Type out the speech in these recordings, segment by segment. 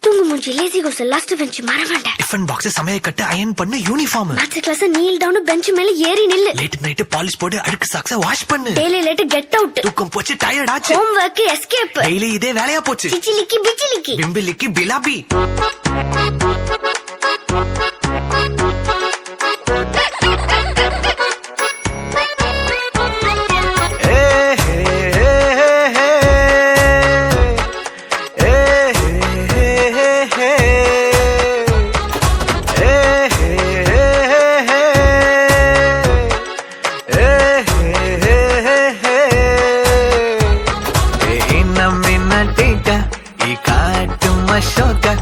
தூங்கு மூஞ்சி lazy goes last bench மறவாண்ட டிஃபன் பாக்ஸ் சமைய கட்டு அயன் பண்ணு uniform maths class kneel down bench மேல ஏறி நில்லு லேட் நைட் பாலிஷ் போட்டு அழுக்கு சாக்ஸ வாஷ் பண்ணு டெய்லி லேட் கெட் அவுட் தூக்கம் போச்சு டயர்ட் ஆச்சு ஹோம் வர்க் எஸ்கேப் டெய்லி இதே வேலையா போச்சு சிச்சிலிக்கி பிச்சிலிக்கி பிம்பிலிக்கி பிலாபி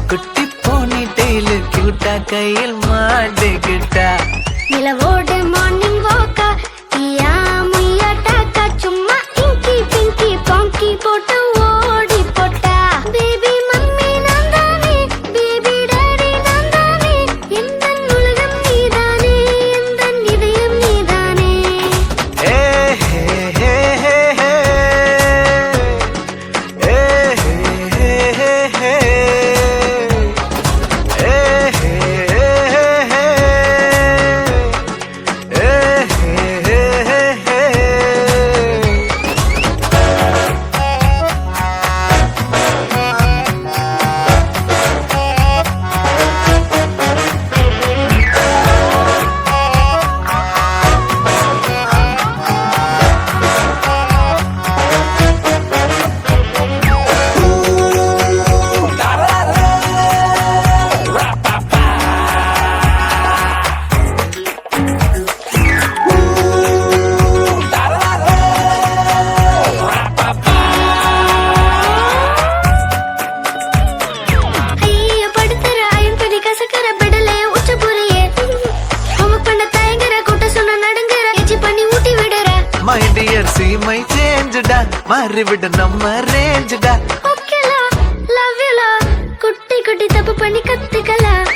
குட்டி போனி டெய்லு கியூட்டா கையில் மாட்டுக்கிட்டா நிலவோடு மார்னிங் வாக்கா பியா முய்யா டாக்கா சும்மா இங்கி பிங்கி பாங்கி போட்டு ஓடி போட்டா பேபி மம்மி நான் தானே பேபி டாடி நான் தானே எந்த உலகம் நீதானே எந்த இதயம் நீதானே ஏ ஹே ஹே ஹே ஹே ஏ ஹே ஹே ஹே சீமை சேஞ்சுடா மாறிவிட நம்ம ரேஞ்சுடா ஓகேலா லவ் யூலா குட்டி குட்டி தப்பு பண்ணி கத்துக்கலாம்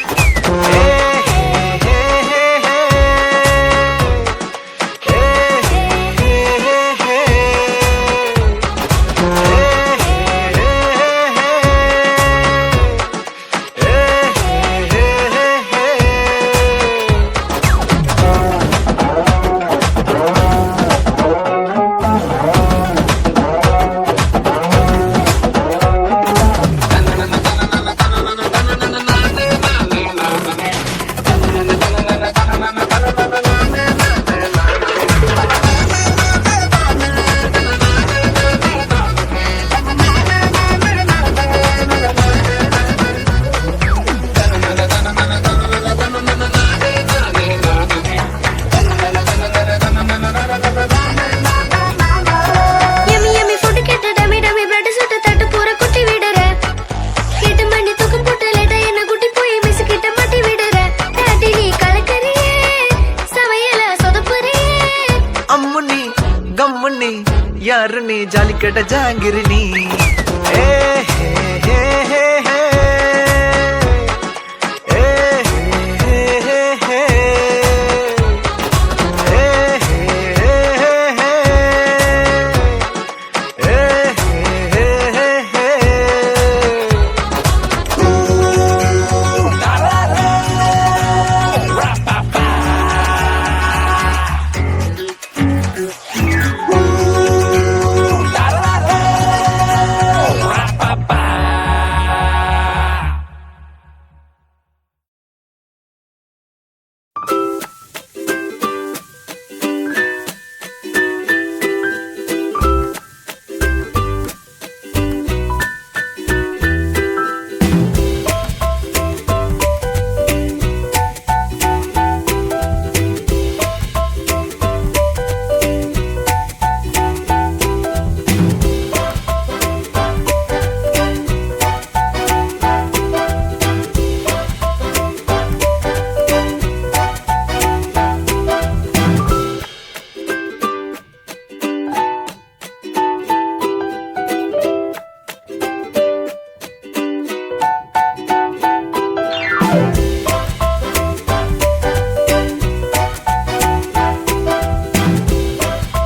யாரு நீ ஜாலிக்கட்ட ஜாங்கிரி நீ